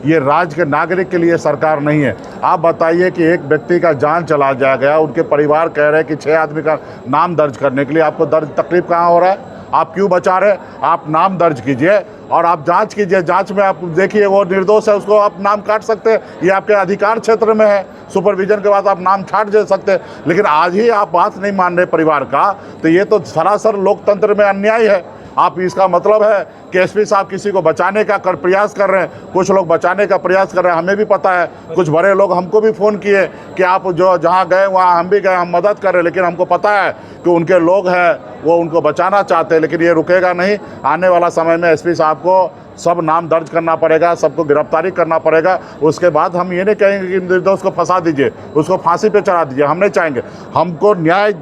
ये राज्य के नागरिक के लिए सरकार नहीं है। आप बताइए कि एक व्यक्ति का जान चला जा गया, उनके परिवार कह रहे हैं कि 6 आदमी का नाम दर्ज करने के लिए आपको दर्ज तकलीफ कहाँ हो रहा है? आप क्यों बचा रहे? आप नाम दर्ज कीजिए और आप जांच कीजिए। जांच में आप देखिए वो निर्दोष है, उसको आप नाम काट सकते हैं, ये आपके अधिकार क्षेत्र में है। सुपरविजन के बाद आप नाम छाट दे सकते हैं, लेकिन आज ही आप बात नहीं मान रहे परिवार का, तो ये तो सरासर लोकतंत्र में अन्याय है। आप इसका मतलब है कि एसपी साहब किसी को बचाने का प्रयास कर रहे हैं, कुछ लोग बचाने का प्रयास कर रहे हैं। हमें भी पता है, कुछ बड़े लोग हमको भी फ़ोन किए कि आप जो जहां गए वहां हम भी गए, हम मदद कर रहे हैं, लेकिन हमको पता है कि उनके लोग हैं वो उनको बचाना चाहते हैं, लेकिन ये रुकेगा नहीं। आने वाला समय में एसपी साहब को सब नाम दर्ज करना पड़ेगा, सबको गिरफ्तारी करना पड़ेगा। उसके बाद हम ये नहीं कहेंगे कि निर्दोष को फंसा दीजिए, उसको फांसी पे चढ़ा दीजिए, हम नहीं चाहेंगे। हमको न्याय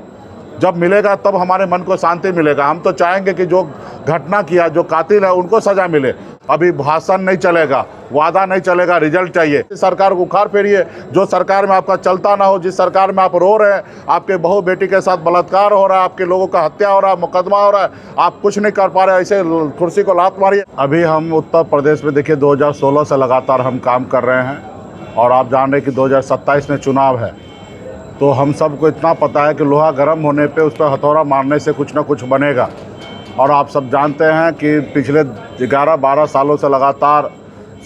जब मिलेगा तब हमारे मन को शांति मिलेगा। हम तो चाहेंगे कि जो घटना किया, जो कातिल है, उनको सजा मिले। अभी भाषण नहीं चलेगा, वादा नहीं चलेगा, रिजल्ट चाहिए। सरकार को उखाड़ फेरिए, जो सरकार में आपका चलता ना हो, जिस सरकार में आप रो रहे हैं, आपके बहू बेटी के साथ बलात्कार हो रहा है, आपके लोगों का हत्या हो रहा है, मुकदमा हो रहा है, आप कुछ नहीं कर पा रहे, ऐसे कुर्सी को लात मारिए। अभी हम उत्तर प्रदेश में देखिए 2016 से लगातार हम काम कर रहे हैं और आप जान रहे हैं कि 2027 में चुनाव है। तो हम सबको इतना पता है कि लोहा गर्म होने पे उस पर हथौड़ा मारने से कुछ ना कुछ बनेगा। और आप सब जानते हैं कि पिछले 11-12 सालों से लगातार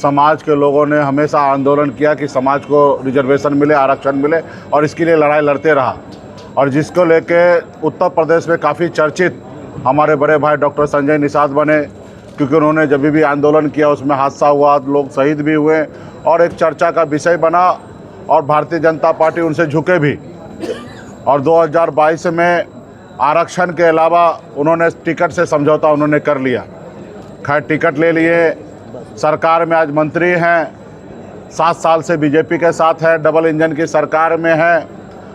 समाज के लोगों ने हमेशा आंदोलन किया कि समाज को रिजर्वेशन मिले, आरक्षण मिले, और इसके लिए लड़ाई लड़ते रहा। और जिसको लेके उत्तर प्रदेश में काफ़ी चर्चित हमारे बड़े भाई डॉक्टर संजय निषाद बने, क्योंकि उन्होंने जब भी आंदोलन किया उसमें हादसा हुआ, लोग शहीद भी हुए और एक चर्चा का विषय बना, और भारतीय जनता पार्टी उनसे झुके भी। और 2022 में आरक्षण के अलावा उन्होंने टिकट से समझौता उन्होंने कर लिया। खैर, टिकट ले लिए, सरकार में आज मंत्री हैं, 7 साल से बीजेपी के साथ है, डबल इंजन की सरकार में है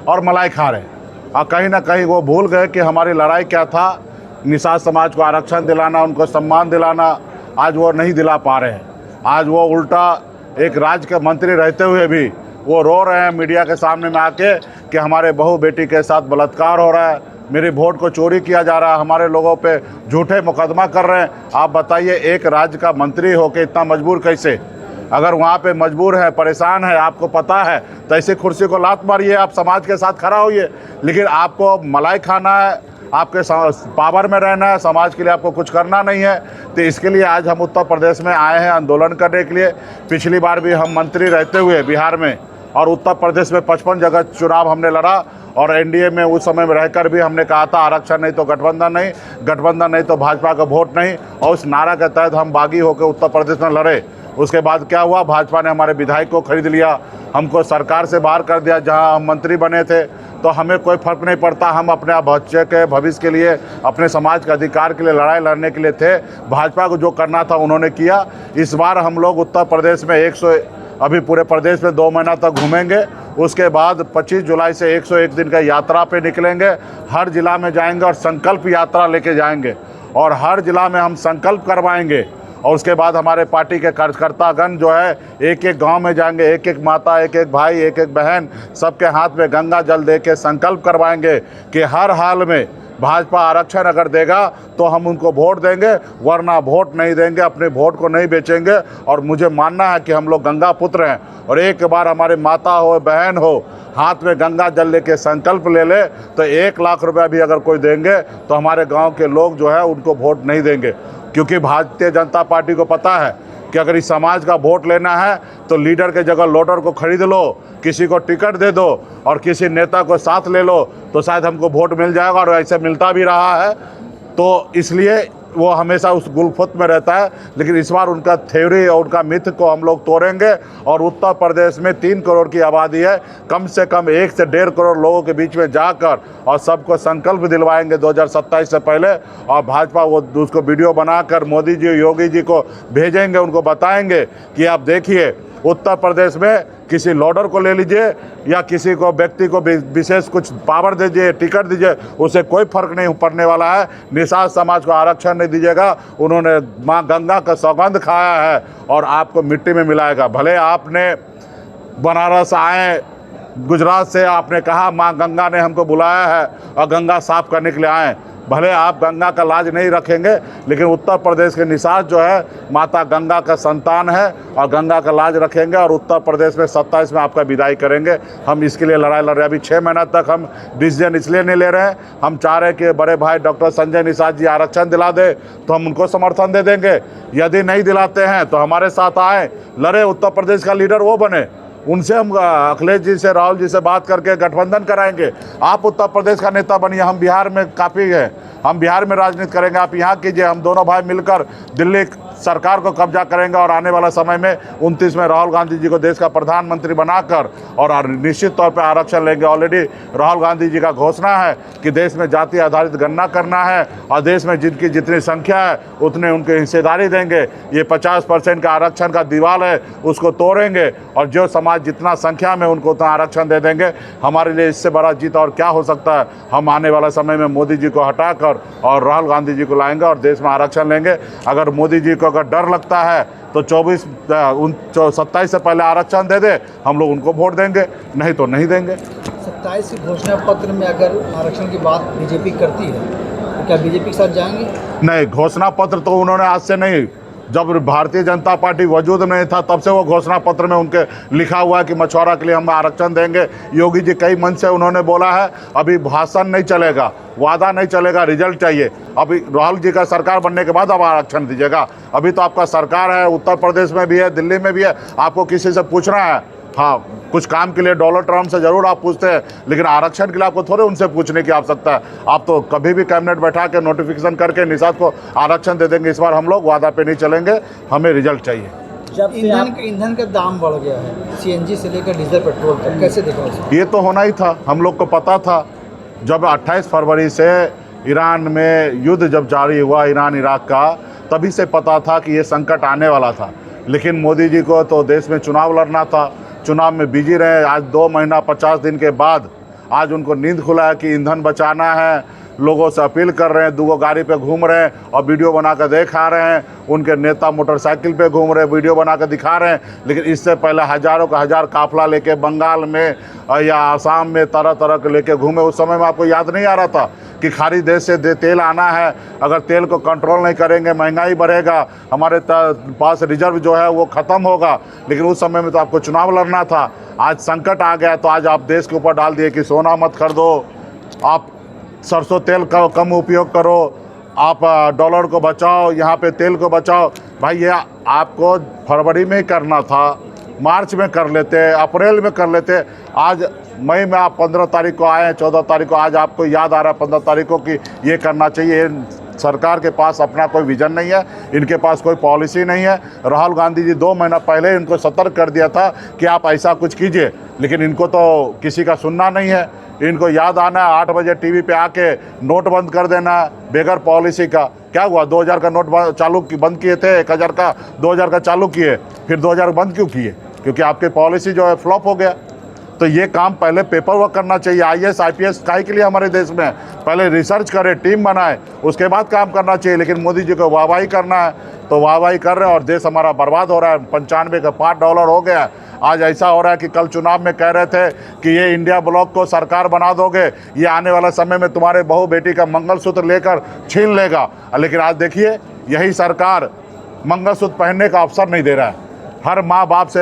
और मलाई खा रहे हैं। और कहीं ना कहीं वो भूल गए कि हमारी लड़ाई क्या था, निषाद समाज को आरक्षण दिलाना, उनको सम्मान दिलाना। आज वो नहीं दिला पा रहे हैं। आज वो उल्टा एक राज्य के मंत्री रहते हुए भी वो रो रहे हैं मीडिया के सामने में आके कि हमारे बहू बेटी के साथ बलात्कार हो रहा है, मेरी वोट को चोरी किया जा रहा है, हमारे लोगों पे झूठे मुकदमा कर रहे हैं। आप बताइए, एक राज्य का मंत्री होके इतना मजबूर कैसे? अगर वहाँ पे मजबूर है, परेशान है, आपको पता है, तो ऐसी कुर्सी को लात मारिए, आप समाज के साथ खड़ा होइए। लेकिन आपको मलाई खाना है, आपके पावर में रहना है, समाज के लिए आपको कुछ करना नहीं है। तो इसके लिए आज हम उत्तर प्रदेश में आए हैं आंदोलन करने के लिए। पिछली बार भी हम मंत्री रहते हुए बिहार में और उत्तर प्रदेश में 55 जगह चुनाव हमने लड़ा, और एनडीए में उस समय में रहकर भी हमने कहा था आरक्षण नहीं तो गठबंधन नहीं, गठबंधन नहीं तो भाजपा का वोट नहीं, और उस नारा के तहत हम बागी होकर उत्तर प्रदेश में लड़े। उसके बाद क्या हुआ, भाजपा ने हमारे विधायक को खरीद लिया, हमको सरकार से बाहर कर दिया जहां हम मंत्री बने थे। तो हमें कोई फ़र्क नहीं पड़ता, हम अपने बच्चे के भविष्य के लिए, अपने समाज के अधिकार के लिए लड़ाई लड़ने के लिए थे। भाजपा को जो करना था उन्होंने किया। इस बार हम लोग उत्तर प्रदेश में अभी पूरे प्रदेश में 2 महीना तक घूमेंगे। उसके बाद 25 जुलाई से 101 दिन का यात्रा पे निकलेंगे, हर जिला में जाएंगे और संकल्प यात्रा लेके जाएंगे, और हर जिला में हम संकल्प करवाएंगे। और उसके बाद हमारे पार्टी के कार्यकर्तागण जो है एक एक गांव में जाएंगे, एक एक माता, एक एक भाई, एक एक बहन, सबके हाथ में गंगा जल दे के संकल्प करवाएंगे कि हर हाल में भाजपा आरक्षण अगर देगा तो हम उनको वोट देंगे, वरना वोट नहीं देंगे, अपने वोट को नहीं बेचेंगे। और मुझे मानना है कि हम लोग गंगा पुत्र हैं, और एक बार हमारे माता हो, बहन हो, हाथ में गंगा जल लेके संकल्प ले ले तो 1 लाख रुपया भी अगर कोई देंगे तो हमारे गांव के लोग जो है उनको वोट नहीं देंगे। क्योंकि भारतीय जनता पार्टी को पता है कि अगर इस समाज का वोट लेना है तो लीडर के जगह लोडर को खरीद लो, किसी को टिकट दे दो और किसी नेता को साथ ले लो, तो शायद हमको वोट मिल जाएगा, और ऐसे मिलता भी रहा है। तो इसलिए वो हमेशा उस गुलफुत में रहता है। लेकिन इस बार उनका थ्योरी और उनका मिथ को हम लोग तोड़ेंगे, और उत्तर प्रदेश में 3 करोड़ की आबादी है, कम से कम 1 से 1.5 करोड़ लोगों के बीच में जाकर और सबको संकल्प दिलवाएंगे 2027 से पहले। और भाजपा वो उसको वीडियो बनाकर मोदी जी, योगी जी को भेजेंगे, उनको बताएंगे कि आप देखिए उत्तर प्रदेश में किसी लोडर को ले लीजिए या किसी को व्यक्ति को विशेष कुछ पावर दीजिए, टिकट दीजिए, उसे कोई फर्क नहीं पड़ने वाला है। निषाद समाज को आरक्षण नहीं दीजिएगा, उन्होंने माँ गंगा का सौगंध खाया है और आपको मिट्टी में मिलाएगा। भले आपने बनारस आए, गुजरात से आपने कहा माँ गंगा ने हमको बुलाया है और गंगा साफ करने के लिए आए, भले आप गंगा का लाज नहीं रखेंगे, लेकिन उत्तर प्रदेश के निषाद जो है माता गंगा का संतान है और गंगा का लाज रखेंगे और उत्तर प्रदेश में 27 में आपका विदाई करेंगे। हम इसके लिए लड़ाई लड़ रहे हैं। अभी 6 महीना तक हम डिसीजन इसलिए नहीं ले रहे हैं, हम चाह रहे हैं कि बड़े भाई डॉक्टर संजय निषाद जी आरक्षण दिला दे तो हम उनको समर्थन दे देंगे। यदि नहीं दिलाते हैं तो हमारे साथ आए, लड़े, उत्तर प्रदेश का लीडर वो बने, उनसे हम अखिलेश जी से, राहुल जी से बात करके गठबंधन कराएंगे। आप उत्तर प्रदेश का नेता बनिए, हम बिहार में काफ़ी है, हम बिहार में राजनीति करेंगे, आप यहाँ कीजिए। हम दोनों भाई मिलकर दिल्ली सरकार को कब्जा करेंगे और आने वाला समय में 29 में राहुल गांधी जी को देश का प्रधानमंत्री बनाकर और निश्चित तौर पर आरक्षण लेंगे। ऑलरेडी राहुल गांधी जी का घोषणा है कि देश में जाति आधारित गणना करना है और देश में जिनकी जितनी संख्या है उतने उनकी हिस्सेदारी देंगे। ये 50% का आरक्षण का दीवार है, उसको तोड़ेंगे और जो समाज जितना संख्या में उनको उतना आरक्षण दे देंगे। हमारे लिए इससे बड़ा जीत और क्या हो सकता है। हम आने वाला समय में मोदी जी को हटाकर और राहुल गांधी जी को लाएंगे और देश में आरक्षण लेंगे। अगर मोदी जी को अगर डर लगता है तो 27 से पहले आरक्षण दे दे, हम लोग उनको वोट देंगे, नहीं तो नहीं देंगे। 27 के घोषणा पत्र में अगर आरक्षण की बात बीजेपी करती है तो क्या बीजेपी के साथ जाएंगे? नहीं, घोषणा पत्र तो उन्होंने आज से नहीं, जब भारतीय जनता पार्टी वजूद में नहीं था तब से वो घोषणा पत्र में उनके लिखा हुआ है कि मछुआरा के लिए हम आरक्षण देंगे। योगी जी कई मंच से उन्होंने बोला है, अभी भाषण नहीं चलेगा, वादा नहीं चलेगा, रिजल्ट चाहिए। अभी राहुल जी का सरकार बनने के बाद अब आरक्षण दीजिएगा। अभी तो आपका सरकार है, उत्तर प्रदेश में भी है, दिल्ली में भी है, आपको किसी से पूछना है। हाँ, कुछ काम के लिए डॉलर ट्रम्प से ज़रूर आप पूछते हैं, लेकिन आरक्षण के लिए आपको थोड़े उनसे पूछने की आवश्यकता है। आप तो कभी भी कैबिनेट बैठा के नोटिफिकेशन करके निषाद को आरक्षण दे देंगे। इस बार हम लोग वादा पे नहीं चलेंगे, हमें रिजल्ट चाहिए। जब ईंधन का दाम बढ़ गया है, सीएनजी से लेकर डीजल पेट्रोल तक, कैसे देखा उसको? ये तो होना ही था, हम लोग को पता था। जब 28 फरवरी से ईरान में युद्ध जब जारी हुआ, ईरान इराक का, तभी से पता था कि ये संकट आने वाला था। लेकिन मोदी जी को तो देश में चुनाव लड़ना था, चुनाव में बिजी रहे। आज 2 महीना 50 दिन के बाद आज उनको नींद खुला है कि ईंधन बचाना है। लोगों से अपील कर रहे हैं, 2 गाड़ी पे घूम रहे हैं और वीडियो बनाकर दिखा रहे हैं। उनके नेता मोटरसाइकिल पे घूम रहे हैं, वीडियो बनाकर दिखा रहे हैं। लेकिन इससे पहले हज़ारों का हज़ार काफिला लेके बंगाल में या आसाम में तरह तरह के लेके घूमे। उस समय में आपको याद नहीं आ रहा था कि खाड़ी देश से तेल आना है, अगर तेल को कंट्रोल नहीं करेंगे महंगाई बढ़ेगा, हमारे पास रिजर्व जो है वो ख़त्म होगा। लेकिन उस समय में तो आपको चुनाव लड़ना था। आज संकट आ गया तो आज आप देश के ऊपर डाल दिए कि सोना मत खरीदो, आप सरसों तेल का कम उपयोग करो, आप डॉलर को बचाओ, यहाँ पे तेल को बचाओ। भाई ये आपको फरवरी में ही करना था, मार्च में कर लेते, अप्रैल में कर लेते। आज मई में आप 15 तारीख को आए हैं, 14 तारीख को, आज आपको याद आ रहा है 15 तारीख को कि ये करना चाहिए। सरकार के पास अपना कोई विजन नहीं है, इनके पास कोई पॉलिसी नहीं है। राहुल गांधी जी 2 महीना पहले इनको सतर्क कर दिया था कि आप ऐसा कुछ कीजिए, लेकिन इनको तो किसी का सुनना नहीं है। इनको याद आना है 8 बजे टीवी पे आके नोट बंद कर देना बगैर पॉलिसी का। क्या हुआ, 2000 का नोट बंद किए थे, 1000 का 2000 का चालू किए, फिर 2000 बंद क्यों किए? क्योंकि आपके पॉलिसी जो है फ्लॉप हो गया। तो ये काम पहले पेपर वर्क करना चाहिए। IAS IPS काहे के लिए हमारे देश में, पहले रिसर्च करे, टीम बनाए, उसके बाद काम करना चाहिए। लेकिन मोदी जी को वाहवाही करना है तो वाहवाही कर रहे हैं और देश हमारा बर्बाद हो रहा है। 95 का $5 हो गया। आज ऐसा हो रहा है कि कल चुनाव में कह रहे थे कि ये इंडिया ब्लॉक को सरकार बना दोगे, ये आने वाला समय में तुम्हारे बहू बेटी का मंगलसूत्र लेकर छीन लेगा। लेकिन आज देखिए, यही सरकार मंगलसूत्र पहनने का अवसर नहीं दे रहा है। हर माँ बाप से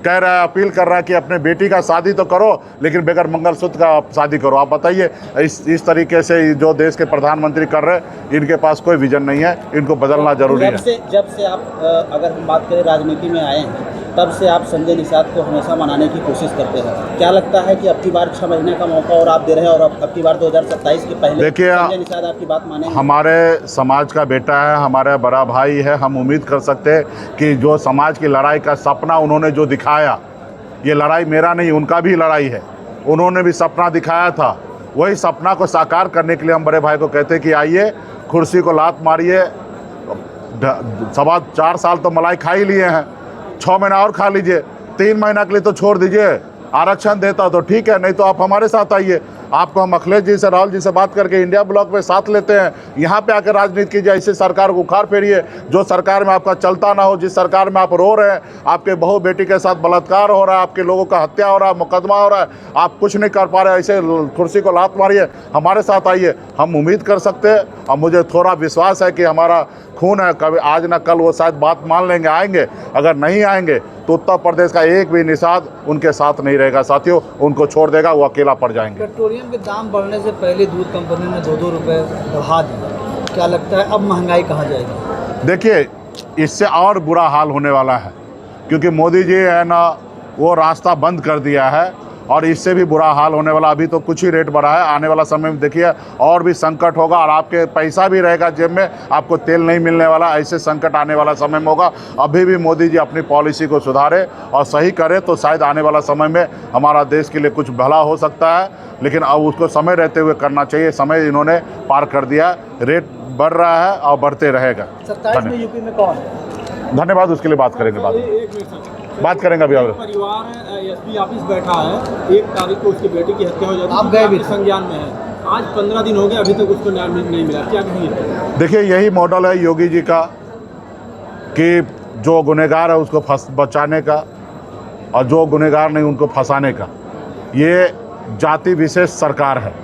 कह रहा है, अपील कर रहा है कि अपने बेटी का शादी तो करो, लेकिन बगैर मंगलसूत्र का शादी करो। आप बताइए, इस तरीके से जो देश के प्रधानमंत्री कर रहे हैं, इनके पास कोई विजन नहीं है, इनको बदलना जरूरी है। जब से आप अगर हम बात करें राजनीति में आए हैं, तब से आप संजय निषाद को हमेशा मनाने की कोशिश करते हैं। क्या लगता है कि अब की बार 6 महीने का मौका और आप दे रहे हैं और अब की बार 2027 के पहले देखिए, संजय निषाद आपकी बात मानेंगे? हमारे समाज का बेटा है, हमारा बड़ा भाई है। हम उम्मीद कर सकते हैं कि जो समाज की लड़ाई का सपना उन्होंने जो दिखाया, ये लड़ाई मेरा नहीं, उनका भी लड़ाई है। उन्होंने भी सपना दिखाया था, वही सपना को साकार करने के लिए हम बड़े भाई को कहते हैं कि आइए, कुर्सी को लात मारिए। 4 साल तो मलाई खा ही लिए हैं, 6 महीना और खा लीजिए, 3 महीना के लिए तो छोड़ दीजिए। आरक्षण देता तो ठीक है, नहीं तो आप हमारे साथ आइए। आपको हम अखिलेश जी से, राहुल जी से बात करके इंडिया ब्लॉक में साथ लेते हैं। यहाँ पे आकर राजनीति कीजिए, ऐसे सरकार को उखाड़ फेरिए जो सरकार में आपका चलता ना हो, जिस सरकार में आप रो रहे हैं, आपके बहू बेटी के साथ बलात्कार हो रहा है, आपके लोगों का हत्या हो रहा है, मुकदमा हो रहा है, आप कुछ नहीं कर पा रहे, ऐसे कुर्सी को लात मारिए, हमारे साथ आइए, हम उम्मीद कर सकते हैं। और मुझे थोड़ा विश्वास है कि हमारा खून है, कभी आज ना कल वो शायद बात मान लेंगे, आएंगे। अगर नहीं आएंगे तो उत्तर प्रदेश का एक भी निषाद उनके साथ नहीं रहेगा साथियों, उनको छोड़ देगा, वो अकेला पड़ जाएंगे। पेट्रोलियम के दाम बढ़ने से पहले दूध कंपनी ने 2-2 रुपये बढ़ा दिया, क्या लगता है अब महंगाई कहाँ जाएगी? देखिए, इससे और बुरा हाल होने वाला है, क्योंकि मोदी जी है ना, वो रास्ता बंद कर दिया है और इससे भी बुरा हाल होने वाला। अभी तो कुछ ही रेट बढ़ा है, आने वाला समय में देखिए और भी संकट होगा और आपके पैसा भी रहेगा जेब में, आपको तेल नहीं मिलने वाला, ऐसे संकट आने वाला समय में होगा। अभी भी मोदी जी अपनी पॉलिसी को सुधारे और सही करे तो शायद आने वाला समय में हमारा देश के लिए कुछ भला हो सकता है, लेकिन अब उसको समय रहते हुए करना चाहिए। समय इन्होंने पार कर दिया, रेट बढ़ रहा है और बढ़ते रहेगा। 27 में यूपी में कौन? धन्यवाद, उसके लिए बात करेंगे बाद में, बात करेंगे अभी। और परिवार एसपी ऑफिस बैठा है, 1 तारीख को उसकी बेटी की हत्या हो जाती है, आप गए भी थे? संज्ञान में है, आज 15 दिन हो गए, अभी तक उसको न्याय नहीं मिला, क्या कहेंगे? देखिए, यही मॉडल है योगी जी का कि जो गुनहगार है उसको बचाने का और जो गुनहगार नहीं उनको फंसाने का। ये जाति विशेष सरकार है,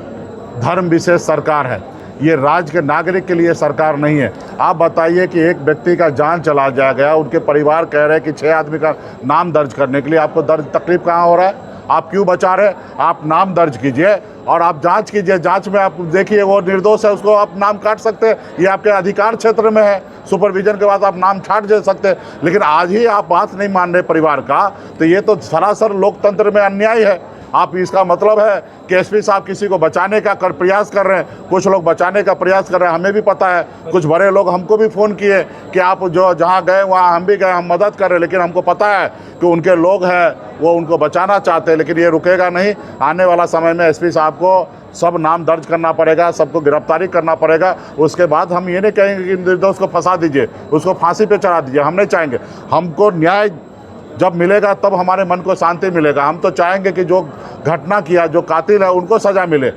धर्म विशेष सरकार है, ये राज्य के नागरिक के लिए सरकार नहीं है। आप बताइए कि एक व्यक्ति का जान चला गया, उनके परिवार कह रहे हैं कि 6 आदमी का नाम दर्ज करने के लिए आपको तकलीफ कहाँ हो रहा है? आप क्यों बचा रहे? आप नाम दर्ज कीजिए और आप जांच कीजिए, जांच में आप देखिए वो निर्दोष है, उसको आप नाम काट सकते हैं, ये आपके अधिकार क्षेत्र में है, सुपरविजन के बाद आप नाम छाट दे सकते हैं। लेकिन आज ही आप बात नहीं मान रहे परिवार का, तो ये तो सरासर लोकतंत्र में अन्याय है। आप इसका मतलब है कि एसपी साहब किसी को बचाने का प्रयास कर रहे हैं, कुछ लोग बचाने का प्रयास कर रहे हैं, हमें भी पता है। कुछ बड़े लोग हमको भी फ़ोन किए कि आप जो जहाँ गए वहाँ हम भी गए, हम मदद कर रहे हैं, लेकिन हमको पता है कि उनके लोग हैं, वो उनको बचाना चाहते हैं, लेकिन ये रुकेगा नहीं। आने वाला समय में एसपी साहब को सब नाम दर्ज करना पड़ेगा, सबको गिरफ्तारी करना पड़ेगा। उसके बाद हम ये नहीं कहेंगे कि निर्दोष को फंसा दीजिए, उसको फांसी पे चढ़ा दीजिए, हम नहीं चाहेंगे। हमको न्याय जब मिलेगा तब हमारे मन को शांति मिलेगा। हम तो चाहेंगे कि जो घटना किया, जो कातिल है, उनको सज़ा मिले।